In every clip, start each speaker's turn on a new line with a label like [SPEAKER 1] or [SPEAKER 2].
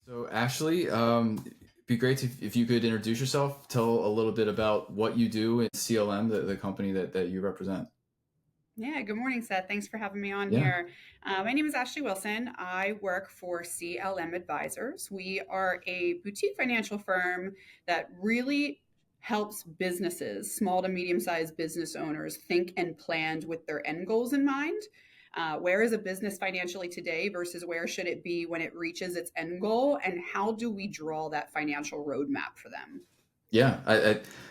[SPEAKER 1] So, Ashley, it'd be great if you could introduce yourself, tell a little bit about what you do in CLM, the company that you represent.
[SPEAKER 2] Yeah, good morning, Seth. Thanks for having me on
[SPEAKER 1] Yeah.
[SPEAKER 2] here. My name is Ashley Wilson. I work for CLM Advisors. We are a boutique financial firm that really helps businesses, small to medium sized business owners, think and plan with their end goals in mind. Where is a business financially today versus where should it be when it reaches its end goal? And how do we draw that financial roadmap for them?
[SPEAKER 1] Yeah,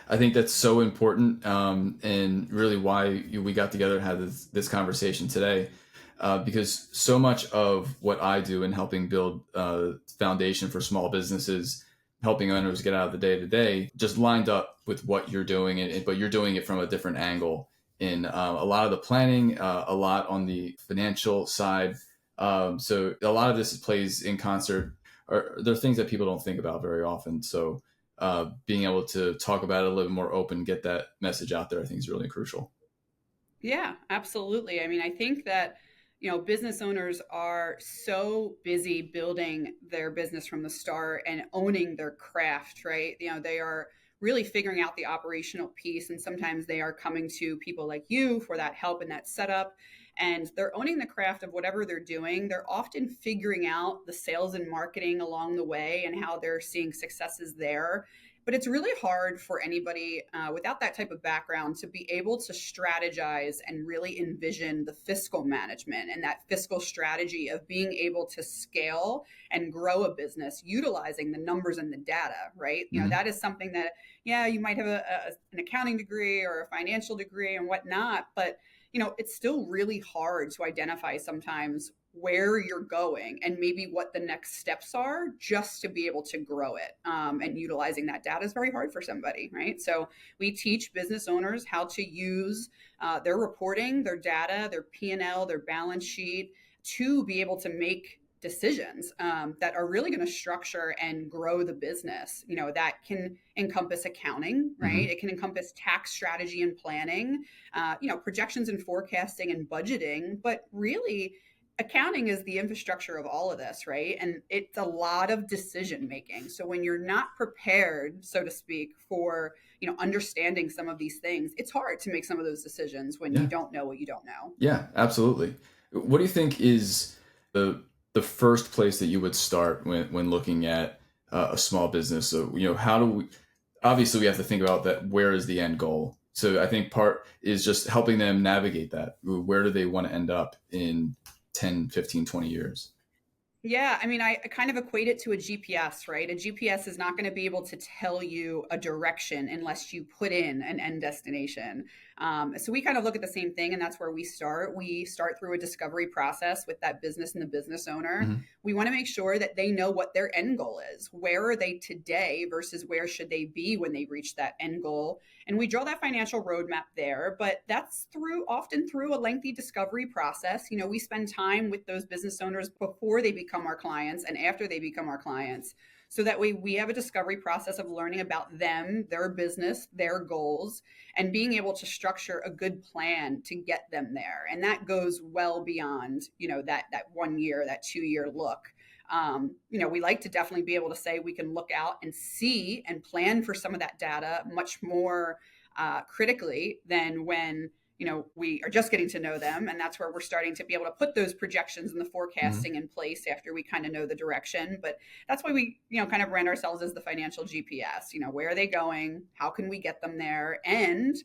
[SPEAKER 1] I think that's so important, and really why we got together and had this conversation today, because so much of what I do in helping build foundation for small businesses, helping owners get out of the day to day, just lined up with what you're doing, but you're doing it from a different angle in a lot of the planning, a lot on the financial side. So a lot of this plays in concert. Or there are things that people don't think about very often. So being able to talk about it a little more open, get that message out there, I think is really crucial.
[SPEAKER 2] Yeah, absolutely. I mean, I think that, business owners are so busy building their business from the start and owning their craft, right? They are really figuring out the operational piece, and sometimes they are coming to people like you for that help and that setup. And they're owning the craft of whatever they're doing. They're often figuring out the sales and marketing along the way and how they're seeing successes there, but it's really hard for anybody without that type of background to be able to strategize and really envision the fiscal management and that fiscal strategy of being able to scale and grow a business utilizing the numbers and the data, right?
[SPEAKER 1] Hmm.
[SPEAKER 2] That is something that, yeah, you might have an accounting degree or a financial degree and whatnot, but it's still really hard to identify sometimes where you're going and maybe what the next steps are just to be able to grow it. And utilizing that data is very hard for somebody, right? So we teach business owners how to use their reporting, their data, their P&L, their balance sheet to be able to make decisions that are really going to structure and grow the business. That can encompass accounting, right?
[SPEAKER 1] Hmm.
[SPEAKER 2] It can encompass tax strategy and planning, projections and forecasting and budgeting, but really accounting is the infrastructure of all of this, right? And it's a lot of decision making. So when you're not prepared, so to speak, for understanding some of these things, it's hard to make some of those decisions when you
[SPEAKER 1] Yeah,
[SPEAKER 2] don't know what you don't know.
[SPEAKER 1] yeah, absolutely. What do you think is the the first place that you would start when looking at a small business? So how do we? Obviously, we have to think about that. Where is the end goal? So I think part is just helping them navigate that. Where do they want to end up in 10, 15, 20 years?
[SPEAKER 2] Yeah, I mean, I kind of equate it to a GPS, right? A GPS is not going to be able to tell you a direction unless you put in an end destination. So we kind of look at the same thing, and that's where we start. We start through a discovery process with that business and the business owner.
[SPEAKER 1] Hmm.
[SPEAKER 2] We want to make sure that they know what their end goal is. Where are they today versus where should they be when they reach that end goal? And we draw that financial roadmap there, but that's often through a lengthy discovery process. We spend time with those business owners before they become our clients and after they become our clients. So that way we have a discovery process of learning about them, their business, their goals, and being able to structure a good plan to get them there. And that goes well beyond, that 1 year, that 2 year look. We like to definitely be able to say we can look out and see and plan for some of that data much more critically than when we are just getting to know them, and that's where we're starting to be able to put those projections and the
[SPEAKER 1] Hmm.
[SPEAKER 2] forecasting in place after we kind of know the direction. But that's why we kind of brand ourselves as the financial GPS. Where are they going, how can we get them there? And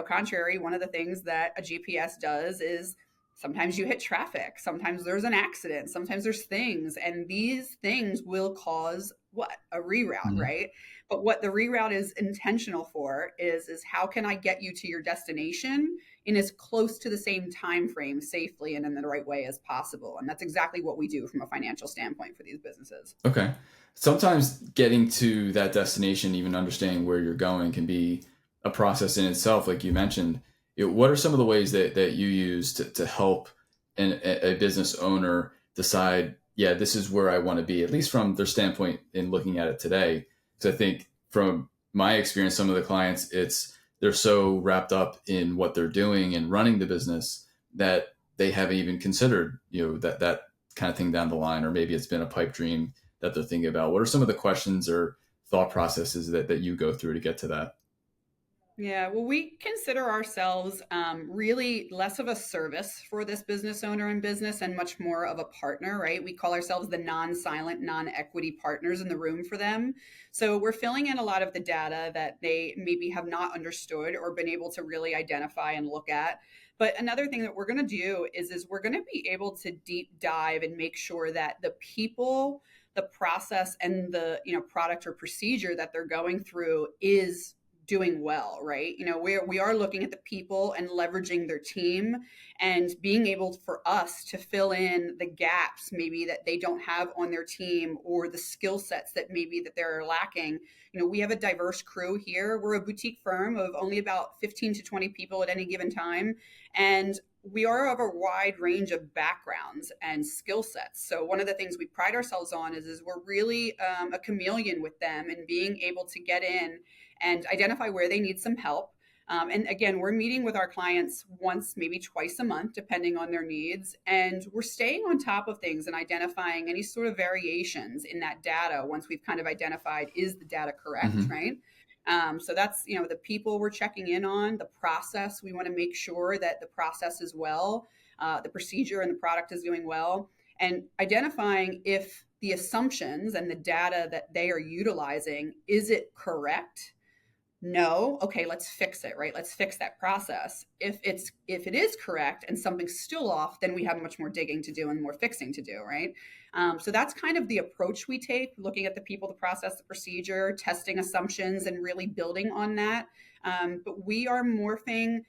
[SPEAKER 2] contrary, one of the things that a GPS does is sometimes you hit traffic, sometimes there's an accident, sometimes there's things, and these things will cause what? A reroute,
[SPEAKER 1] Hmm.
[SPEAKER 2] right? But what the reroute is intentional for is how can I get you to your destination in as close to the same time frame safely and in the right way as possible? And that's exactly what we do from a financial standpoint for these businesses.
[SPEAKER 1] Okay. Sometimes getting to that destination, even understanding where you're going, can be a process in itself. Like you mentioned, what are some of the ways that you use to help a business owner decide, yeah, this is where I want to be, at least from their standpoint in looking at it today? Because I think from my experience, some of the clients, they're so wrapped up in what they're doing and running the business that they haven't even considered, that kind of thing down the line, or maybe it's been a pipe dream that they're thinking about? What are some of the questions or thought processes that you go through to get to that?
[SPEAKER 2] Yeah, well, we consider ourselves really less of a service for this business owner and business and much more of a partner, right? We call ourselves the non silent, non equity partners in the room for them. So we're filling in a lot of the data that they maybe have not understood or been able to really identify and look at. But another thing that we're going to do is we're going to be able to deep dive and make sure that the people, the process, and the product or procedure that they're going through is doing well, right? We are looking at the people and leveraging their team and being able for us to fill in the gaps maybe that they don't have on their team or the skill sets that maybe that they're lacking. We have a diverse crew here. We're a boutique firm of only about 15 to 20 people at any given time. And we are of a wide range of backgrounds and skill sets. So one of the things we pride ourselves on is we're really a chameleon with them and being able to get in and identify where they need some help. And again, we're meeting with our clients once, maybe twice a month, depending on their needs. And we're staying on top of things and identifying any sort of variations in that data once we've kind of identified, is the data correct,
[SPEAKER 1] Mm-hmm.
[SPEAKER 2] right? So that's, the people we're checking in on, the process. We want to make sure that the process is well, the procedure and the product is doing well, and identifying if the assumptions and the data that they are utilizing, is it correct? No. Okay, let's fix it, right? Let's fix that process. If it is correct and something's still off, then we have much more digging to do and more fixing to do, right? So that's kind of the approach we take, looking at the people, the process, the procedure, testing assumptions, and really building on that. But we are morphing,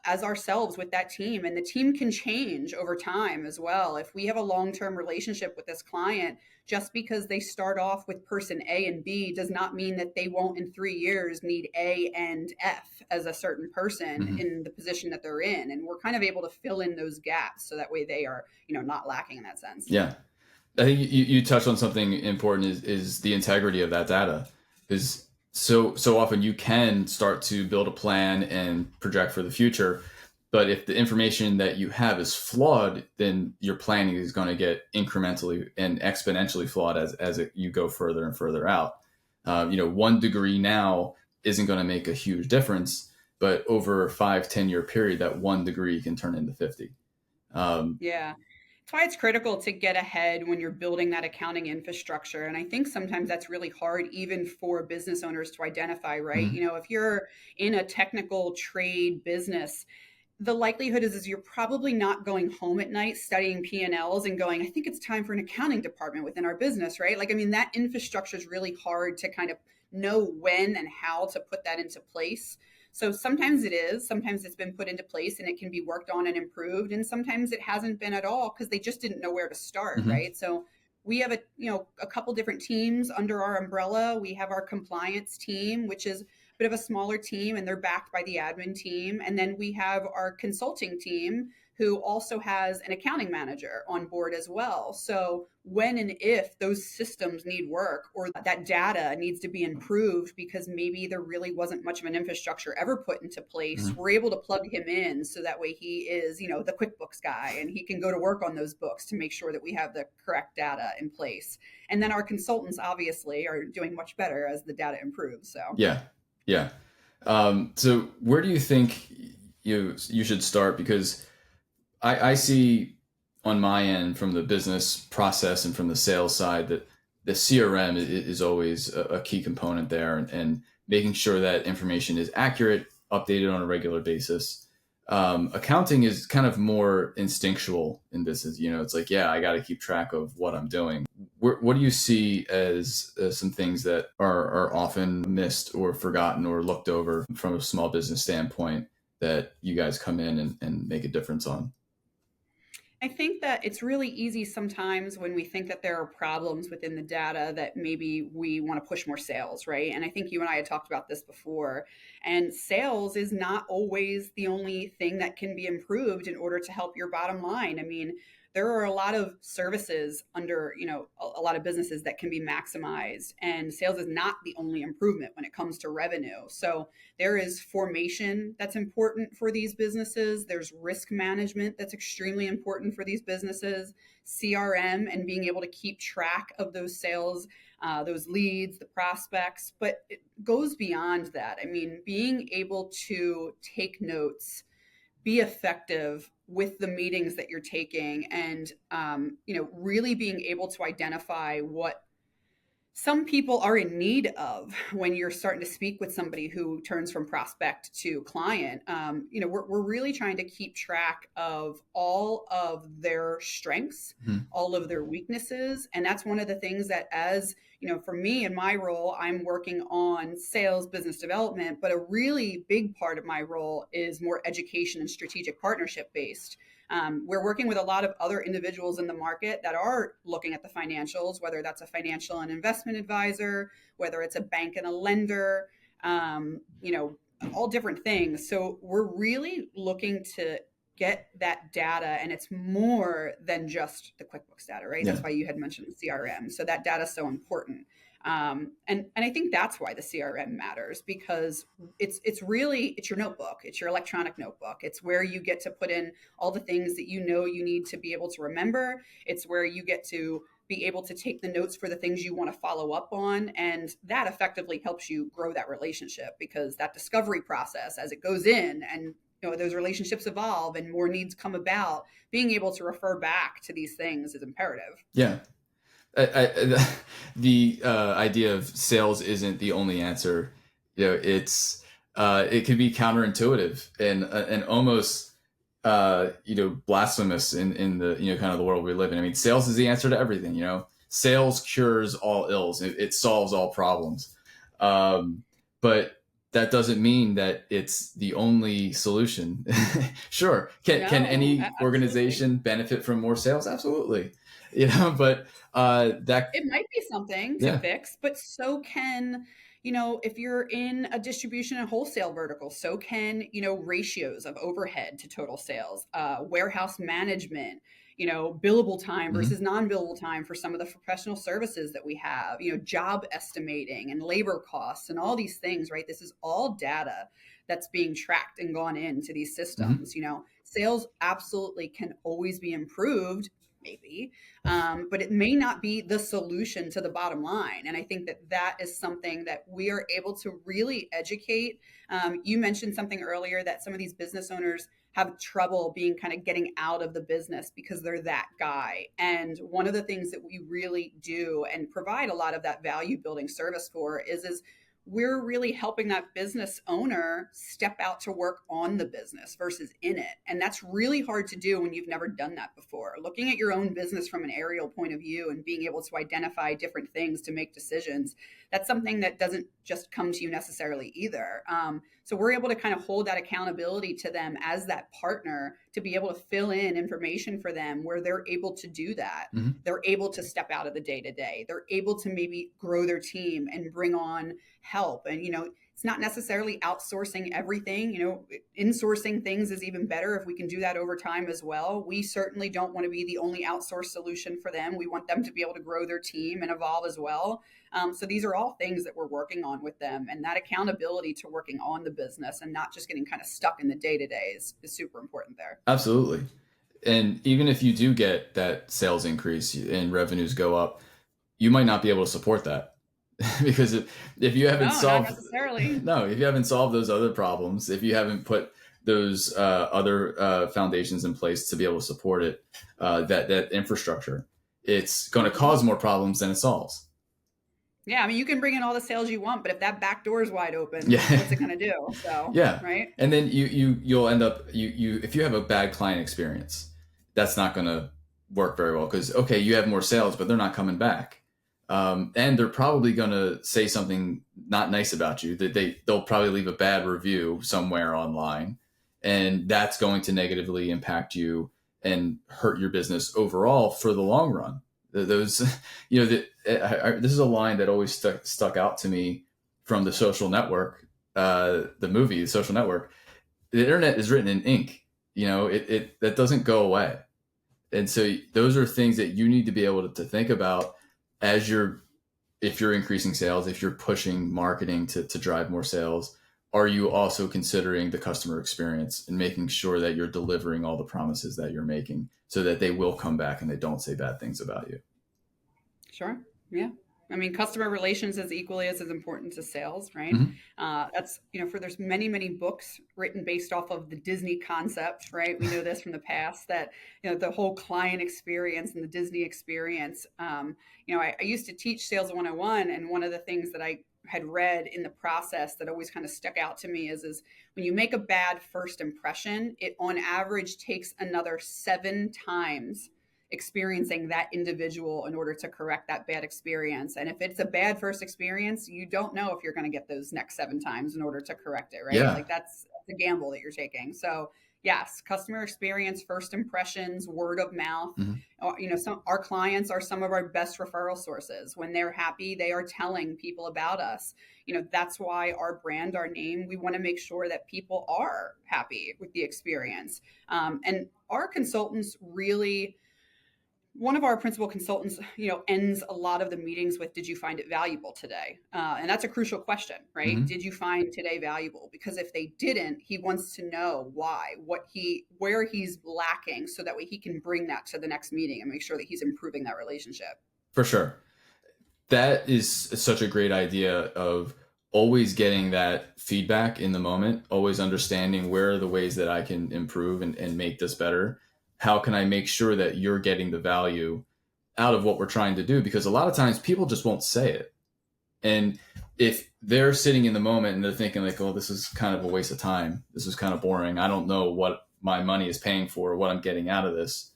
[SPEAKER 2] as ourselves with that team, and the team can change over time as well. If we have a long-term relationship with this client, just because they start off with person A and B does not mean that they won't in 3 years need A and F as a certain person
[SPEAKER 1] Mm-hmm.
[SPEAKER 2] in the position that they're in. And we're kind of able to fill in those gaps so that way they are, not lacking in that sense.
[SPEAKER 1] Yeah. I think you touched on something important is the integrity of that data. Because so often you can start to build a plan and project for the future, but if the information that you have is flawed, then your planning is going to get incrementally and exponentially flawed you go further and further out. 1 degree now isn't going to make a huge difference, but over a 5-10 year period, that 1 degree can turn into 50.
[SPEAKER 2] Yeah. That's why it's critical to get ahead when you're building that accounting infrastructure. And I think sometimes that's really hard, even for business owners to identify, right?
[SPEAKER 1] Mhm.
[SPEAKER 2] If you're in a technical trade business, the likelihood is you're probably not going home at night studying P&Ls and going, I think it's time for an accounting department within our business, right? Like, I mean, that infrastructure is really hard to kind of know when and how to put that into place. So sometimes it is, sometimes it's been put into place and it can be worked on and improved. And sometimes it hasn't been at all because they just didn't know where to start,
[SPEAKER 1] Mhm.
[SPEAKER 2] right? So we have a couple different teams under our umbrella. We have our compliance team, which is bit of a smaller team, and they're backed by the admin team. And then we have our consulting team, who also has an accounting manager on board as well. So when and if those systems need work or that data needs to be improved because maybe there really wasn't much of an infrastructure ever put into place,
[SPEAKER 1] Mhm.
[SPEAKER 2] we're able to plug him in so that way he is, the QuickBooks guy, and he can go to work on those books to make sure that we have the correct data in place. And then our consultants obviously are doing much better as the data improves. So
[SPEAKER 1] Yeah, yeah. So where do you think you should start? Because I see on my end from the business process and from the sales side that the CRM is always a key component there, and making sure that information is accurate, updated on a regular basis. Accounting is kind of more instinctual in business. It's like, yeah, I got to keep track of what I'm doing. What do you see as some things that are often missed or forgotten or looked over from a small business standpoint that you guys come in and make a difference on?
[SPEAKER 2] I think that it's really easy sometimes when we think that there are problems within the data that maybe we want to push more sales, right? And I think you and I had talked about this before. And sales is not always the only thing that can be improved in order to help your bottom line. I mean, there are a lot of services under, a lot of businesses that can be maximized, and sales is not the only improvement when it comes to revenue. So there is formation that's important for these businesses. There's risk management that's extremely important for these businesses, CRM, and being able to keep track of those sales, those leads, the prospects. But it goes beyond that. I mean, being able to take notes, be effective with the meetings that you're taking, and really being able to identify what some people are in need of when you're starting to speak with somebody who turns from prospect to client. We're really trying to keep track of all of their strengths,
[SPEAKER 1] Mhm.
[SPEAKER 2] all of their weaknesses. And that's one of the things that, as for me in my role, I'm working on sales, business development, but a really big part of my role is more education and strategic partnership based. We're working with a lot of other individuals in the market that are looking at the financials, whether that's a financial and investment advisor, whether it's a bank and a lender, um, you know, all different things. So we're really looking to get that data, and it's more than just the QuickBooks data, right?
[SPEAKER 1] Yeah.
[SPEAKER 2] That's why you had mentioned the CRM. So that data is so important. And I think that's why the CRM matters, because it's really, it's your notebook, it's your electronic notebook. It's where you get to put in all the things that you need to be able to remember. It's where you get to be able to take the notes for the things you want to follow up on, and that effectively helps you grow that relationship, because that discovery process, as it goes in and those relationships evolve and more needs come about, being able to refer back to these things is imperative.
[SPEAKER 1] Yeah. The idea of sales isn't the only answer. It can be counterintuitive and almost blasphemous in the kind of the world we live in. I mean, sales is the answer to everything. Sales cures all ills. It solves all problems. But that doesn't mean that it's the only solution. Sure, can
[SPEAKER 2] No,
[SPEAKER 1] any
[SPEAKER 2] absolutely.
[SPEAKER 1] organization benefit from more sales? Absolutely. But that,
[SPEAKER 2] It might be something to
[SPEAKER 1] yeah.
[SPEAKER 2] fix, but so can, if you're in a distribution and wholesale vertical, so can, ratios of overhead to total sales, warehouse management, billable time
[SPEAKER 1] Mhm.
[SPEAKER 2] versus non-billable time for some of the professional services that we have, job estimating and labor costs and all these things, right? This is all data that's being tracked and gone into these
[SPEAKER 1] Mhm.
[SPEAKER 2] systems. Sales absolutely can always be improved, maybe, but it may not be the solution to the bottom line. And I think that that is something that we are able to really educate. You mentioned something earlier that some of these business owners have trouble being kind of getting out of the business because they're that guy. And one of the things that we really do and provide a lot of that value building service for is we're really helping that business owner step out to work on the business versus in it. And that's really hard to do when you've never done that before. Looking at your own business from an aerial point of view and being able to identify different things to make decisions, that's something that doesn't just come to you necessarily either. So we're able to kind of hold that accountability to them as that partner to be able to fill in information for them where they're able to do that.
[SPEAKER 1] Mhm.
[SPEAKER 2] They're able to step out of the day to day. They're able to maybe grow their team and bring on help. And it's not necessarily outsourcing everything. Insourcing things is even better if we can do that over time as well. We certainly don't want to be the only outsourced solution for them. We want them to be able to grow their team and evolve as well. So these are all things that we're working on with them, and that accountability to working on the business and not just getting kind of stuck in the day to day is super important there.
[SPEAKER 1] Absolutely. And even if you do get that sales increase and revenues go up, you might not be able to support that because if you haven't
[SPEAKER 2] No, not
[SPEAKER 1] solved
[SPEAKER 2] necessarily.
[SPEAKER 1] no, if you haven't solved those other problems, if you haven't put those other foundations in place to be able to support it, that infrastructure, it's going to
[SPEAKER 2] Mhm.
[SPEAKER 1] cause more problems than it solves.
[SPEAKER 2] Yeah, I mean, you can bring in all the sales you want, but if that back door is wide open,
[SPEAKER 1] Yeah.
[SPEAKER 2] what's it going to do? So,
[SPEAKER 1] Yeah.
[SPEAKER 2] right?
[SPEAKER 1] And then you'll end up you if you have a bad client experience, that's not going to work very well because okay, you have more sales, but they're not coming back, and they're probably going to say something not nice about you. That they'll probably leave a bad review somewhere online, and that's going to negatively impact you and hurt your business overall for the long run. Those, this is a line that always stuck out to me from The Social Network, the movie, The Social Network. The internet is written in ink. It that doesn't go away. And so those are things that you need to be able to think about as if you're increasing sales, if you're pushing marketing to drive more sales. Are you also considering the customer experience and making sure that you're delivering all the promises that you're making so that they will come back and they don't say bad things about you?
[SPEAKER 2] Sure. Yeah. I mean, customer relations is equally as important to sales, right?
[SPEAKER 1] Mm-hmm.
[SPEAKER 2] That's, for there's many, many books written based off of the Disney concept, right? We know this from the past that, the whole client experience and the Disney experience. I used to teach Sales 101, and one of the things that I had read in the process that always kind of stuck out to me is when you make a bad first impression, it on average takes another 7 times experiencing that individual in order to correct that bad experience. And if it's a bad first experience, you don't know if you're going to get those next 7 times in order to correct it, right?
[SPEAKER 1] Yeah.
[SPEAKER 2] Like that's a gamble that you're taking. So yes, customer experience, first impressions, word of mouth.
[SPEAKER 1] Mm-hmm.
[SPEAKER 2] Some our clients are some of our best referral sources. When they're happy, they are telling people about us. That's why our brand, our name, we want to make sure that people are happy with the experience. And our consultants really, one of our principal consultants, ends a lot of the meetings with, "Did you find it valuable today?" And that's a crucial question, right?
[SPEAKER 1] Mm-hmm.
[SPEAKER 2] Did you find today valuable? Because if they didn't, he wants to know why, where he's lacking, so that way he can bring that to the next meeting and make sure that he's improving that relationship.
[SPEAKER 1] For sure. That is such a great idea of always getting that feedback in the moment, always understanding where are the ways that I can improve and make this better. How can I make sure that you're getting the value out of what we're trying to do? Because a lot of times people just won't say it. And if they're sitting in the moment and they're thinking like, oh, this is kind of a waste of time. This is kind of boring. I don't know what my money is paying for, what I'm getting out of this.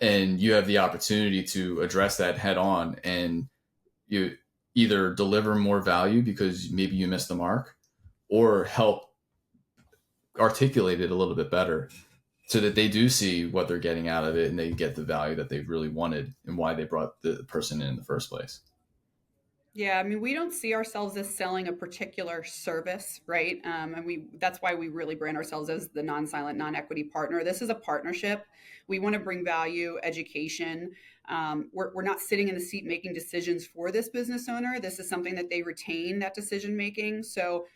[SPEAKER 1] And you have the opportunity to address that head on, and you either deliver more value because maybe you missed the mark, or help articulate it a little bit better so that they do see what they're getting out of it and they get the value that they really wanted and why they brought the person in the first place.
[SPEAKER 2] Yeah, I mean, we don't see ourselves as selling a particular service, right? And that's why we really brand ourselves as the non-silent, non-equity partner. This is a partnership. We want to bring value, education. We're not sitting in the seat making decisions for this business owner. This is something that they retain, that decision making. So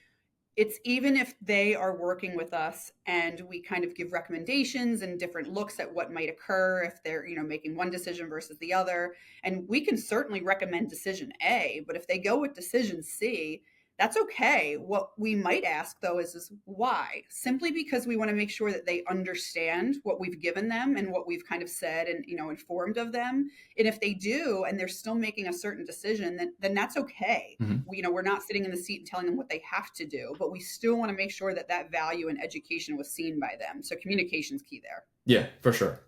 [SPEAKER 2] it's, even if they are working with us and we kind of give recommendations and different looks at what might occur if they're making one decision versus the other, and we can certainly recommend decision A, but if they go with decision C, that's okay. What we might ask though is why, simply because we want to make sure that they understand what we've given them and what we've kind of said and informed of them. And if they do and they're still making a certain decision, then that's okay.
[SPEAKER 1] Mm-hmm.
[SPEAKER 2] We're not sitting in the seat and telling them what they have to do, but we still want to make sure that value and education was seen by them. So communication's key there.
[SPEAKER 1] Yeah, for sure.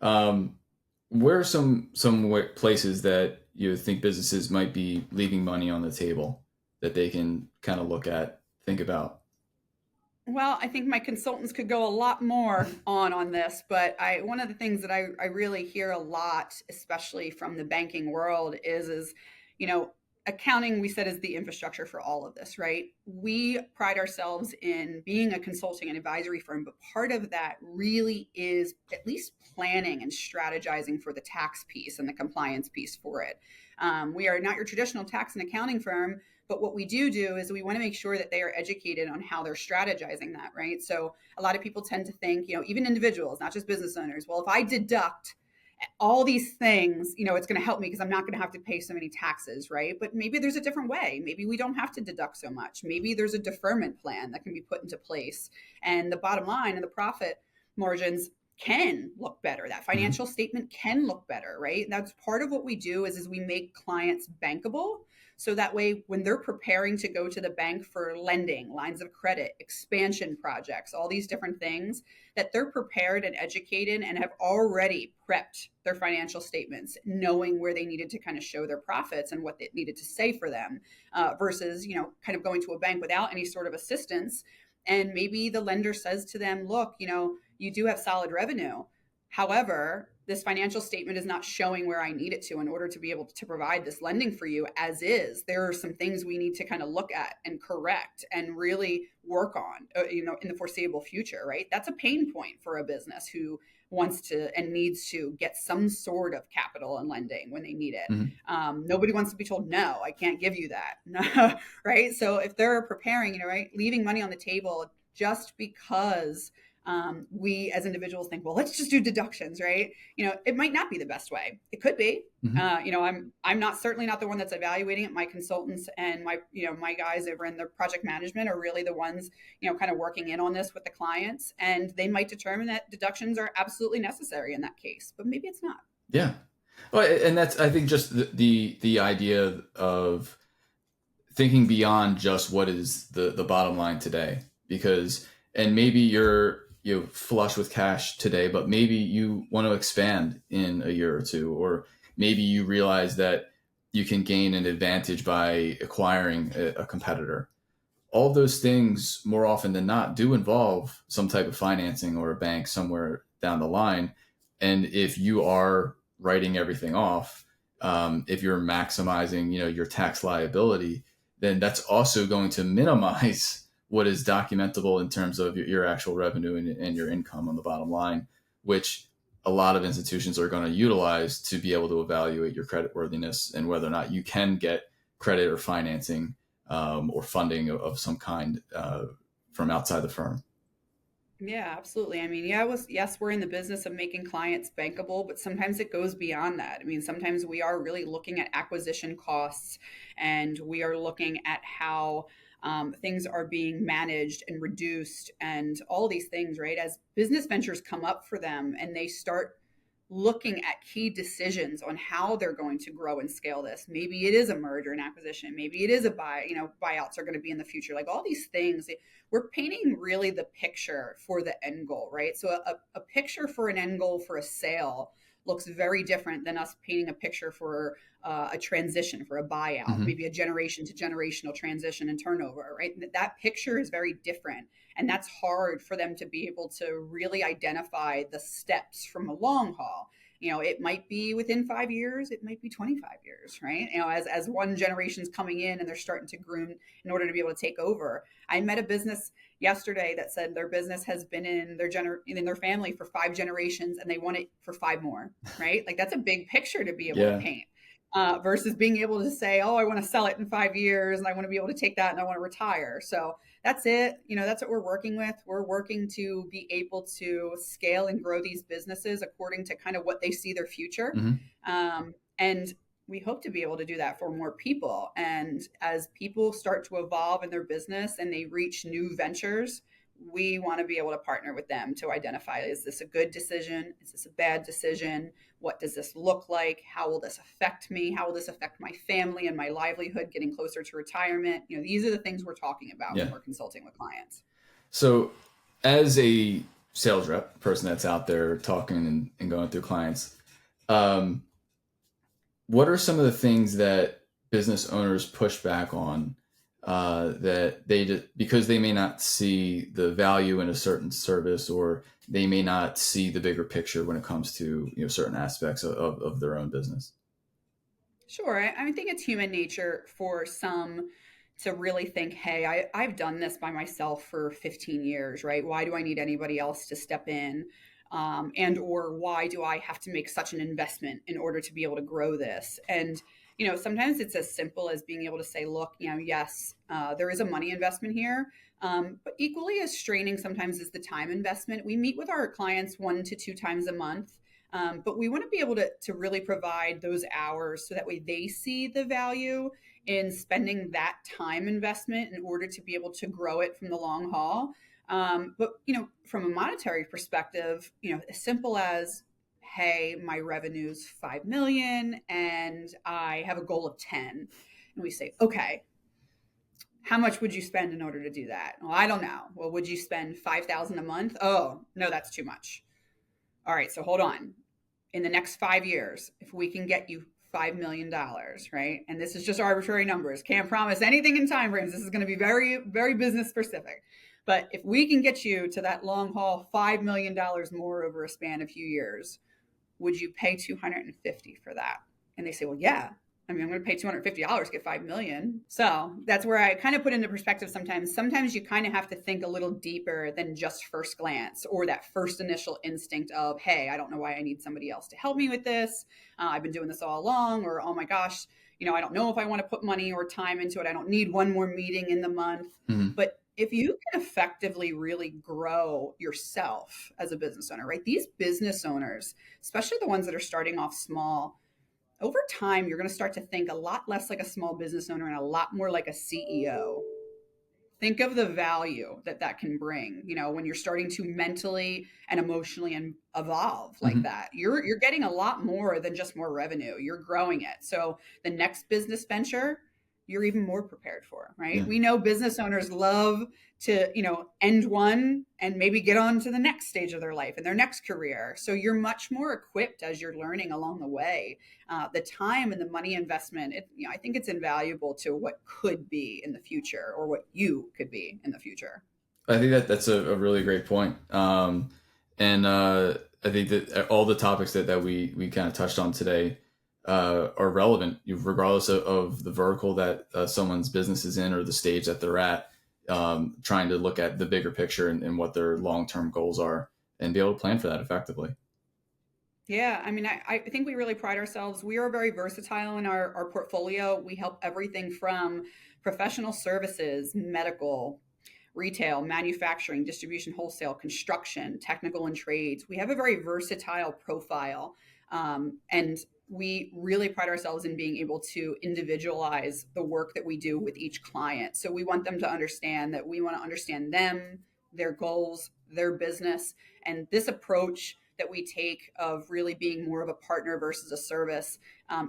[SPEAKER 1] Where are some places that you think businesses might be leaving money on the table that they can kind of look at, think about?
[SPEAKER 2] Well, I think my consultants could go a lot more on this, but one of the things that I really hear a lot, especially from the banking world, is accounting, we said, is the infrastructure for all of this, right? We pride ourselves in being a consulting and advisory firm, but part of that really is at least planning and strategizing for the tax piece and the compliance piece for it. We are not your traditional tax and accounting firm, but what we do is we want to make sure that they are educated on how they're strategizing that, right? So a lot of people tend to think, even individuals, not just business owners, well, if I deduct all these things, it's going to help me because I'm not going to have to pay so many taxes, right? But maybe there's a different way. Maybe we don't have to deduct so much. Maybe there's a deferment plan that can be put into place. And the bottom line and the profit margins can look better. That financial statement can look better, right? That's part of what we do is we make clients bankable. So that way, when they're preparing to go to the bank for lending, lines of credit, expansion projects, all these different things, that they're prepared and educated and have already prepped their financial statements, knowing where they needed to kind of show their profits and what they needed to say for them, versus, kind of going to a bank without any sort of assistance. And maybe the lender says to them, look, you do have solid revenue. However, this financial statement is not showing where I need it to in order to be able to provide this lending for you as is. There are some things we need to kind of look at and correct and really work on, in the foreseeable future, right? That's a pain point for a business who wants to and needs to get some sort of capital and lending when they need it.
[SPEAKER 1] Mhm.
[SPEAKER 2] Nobody wants to be told, no, I can't give you that. Right? So if they're preparing, right, leaving money on the table just because we as individuals think, well, let's just do deductions, right? It might not be the best way. It could be.
[SPEAKER 1] Mhm.
[SPEAKER 2] I'm not certainly not the one that's evaluating it. My consultants and my guys over in the project management are really the ones, kind of working in on this with the clients, and they might determine that deductions are absolutely necessary in that case, but maybe it's not.
[SPEAKER 1] Yeah. Well, and that's, I think, just the idea of thinking beyond just what is the bottom line today, because, and maybe you're flush with cash today, but maybe you want to expand in a year or two, or maybe you realize that you can gain an advantage by acquiring a competitor. All of those things, more often than not, do involve some type of financing or a bank somewhere down the line. And if you are writing everything off, if you're maximizing, your tax liability, then that's also going to minimize what is documentable in terms of your actual revenue and your income on the bottom line, which a lot of institutions are going to utilize to be able to evaluate your credit worthiness and whether or not you can get credit or financing, or funding of some kind, from outside the firm.
[SPEAKER 2] Yeah, absolutely. I mean, yes, we're in the business of making clients bankable, but sometimes it goes beyond that. I mean, sometimes we are really looking at acquisition costs, and we are looking at how things are being managed and reduced and all these things, right? As business ventures come up for them and they start looking at key decisions on how they're going to grow and scale this. Maybe it is a merger and acquisition. Maybe it is a buyouts are going to be in the future. Like all these things, we're painting really the picture for the end goal, right? So a picture for an end goal for a sale looks very different than us painting a picture for a transition, for a buyout,
[SPEAKER 1] Mm-hmm.
[SPEAKER 2] maybe a generation to generational transition and turnover, right? That picture is very different. And that's hard for them to be able to really identify the steps from a long haul. It might be within 5 years, it might be 25 years, right? As one generation's coming in and they're starting to groom in order to be able to take over. I met a business yesterday that said their business has been in their family for 5 generations and they want it for 5 more, right? Like that's a big picture to be able to
[SPEAKER 1] Yeah.
[SPEAKER 2] paint. Versus being able to say, oh, I want to sell it in 5 years and I want to be able to take that and I want to retire. So that's it. That's what we're working with. We're working to be able to scale and grow these businesses according to kind of what they see their future.
[SPEAKER 1] Mm-hmm.
[SPEAKER 2] And we hope to be able to do that for more people. And as people start to evolve in their business and they reach new ventures, we want to be able to partner with them to identify, is this a good decision? Is this a bad decision? What does this look like? How will this affect me? How will this affect my family and my livelihood getting closer to retirement? These are the things we're talking about when
[SPEAKER 1] Yeah.
[SPEAKER 2] we're consulting with clients.
[SPEAKER 1] So, as a sales rep, person that's out there talking and going through clients, um, what are some of the things that business owners push back on, that because they may not see the value in a certain service, or they may not see the bigger picture when it comes to certain aspects of their own business?
[SPEAKER 2] Sure. I think it's human nature for some to really think, hey, I've done this by myself for 15 years, right? Why do I need anybody else to step in? And or why do I have to make such an investment in order to be able to grow this? And sometimes it's as simple as being able to say, look, yes, there is a money investment here, but equally as straining sometimes is the time investment. We meet with our clients 1 to 2 times a month, but we want to be able to really provide those hours so that way they see the value in spending that time investment in order to be able to grow it from the long haul. But from a monetary perspective, as simple as, hey, my revenue's 5 million and I have a goal of 10, and we say, okay, how much would you spend in order to do that? Well, I don't know. Well, would you spend 5,000 a month? Oh, no, that's too much. All right, so hold on. In the next 5 years, if we can get you $5 million, right? And this is just arbitrary numbers. Can't promise anything in time frames. This is going to be very, very business specific. But if we can get you to that long haul $5 million more over a span of few years, would you pay 250 for that? And they say, well, yeah. I mean, I'm going to pay $250 to get 5 million. So that's where I kind of put into perspective sometimes. Sometimes you kind of have to think a little deeper than just first glance or that first initial instinct of, hey, I don't know why I need somebody else to help me with this. I've been doing this all along, or, oh my gosh, I don't know if I want to put money or time into it. I don't need one more meeting in the month.
[SPEAKER 1] Mhm.
[SPEAKER 2] But if you can effectively really grow yourself as a business owner, right? These business owners, especially the ones that are starting off small, over time, you're going to start to think a lot less like a small business owner and a lot more like a CEO. Think of the value that that can bring, when you're starting to mentally and emotionally and evolve like
[SPEAKER 1] Mhm.
[SPEAKER 2] that. You're getting a lot more than just more revenue. You're growing it. So the next business venture, you're even more prepared for, right?
[SPEAKER 1] Yeah.
[SPEAKER 2] We know business owners love to, end one and maybe get on to the next stage of their life and their next career. So you're much more equipped as you're learning along the way. The time and the money investment, I think it's invaluable to what could be in the future or what you could be in the future.
[SPEAKER 1] I think that's a really great point. And I think that all the topics that we kind of touched on today are relevant, regardless of the vertical that someone's business is in or the stage that they're at, trying to look at the bigger picture and what their long-term goals are and be able to plan for that effectively.
[SPEAKER 2] Yeah, I mean, I think we really pride ourselves. We are very versatile in our portfolio. We help everything from professional services, medical, retail, manufacturing, distribution, wholesale, construction, technical, and trades. We have a very versatile profile. And we really pride ourselves in being able to individualize the work that we do with each client. So we want them to understand that we want to understand them, their goals, their business. And this approach that we take of really being more of a partner versus a service,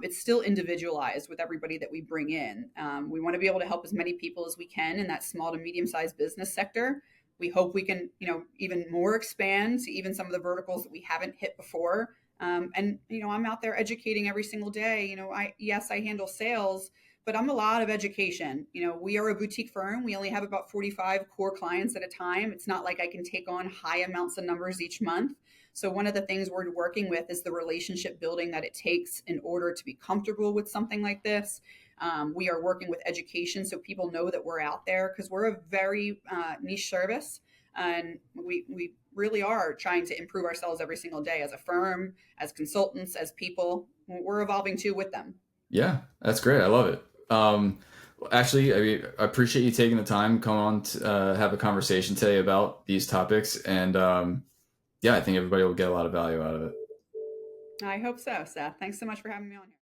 [SPEAKER 2] it's still individualized with everybody that we bring in. We want to be able to help as many people as we can in that small to medium sized business sector. We hope we can, even more expand to even some of the verticals that we haven't hit before. And I'm out there educating every single day. I handle sales, but I'm a lot of education. We are a boutique firm. We only have about 45 core clients at a time. It's not like I can take on high amounts of numbers each month. So one of the things we're working with is the relationship building that it takes in order to be comfortable with something like this. We are working with education so people know that we're out there because we're a very niche service, and we really are trying to improve ourselves every single day as a firm, as consultants, as people. We're evolving too with them.
[SPEAKER 1] Yeah, that's great. I love it. Actually, I mean, I appreciate you taking the time, come on to have a conversation today about these topics, and yeah, I think everybody will get a lot of value out of it.
[SPEAKER 2] I hope so, Seth. Thanks so much for having me on here.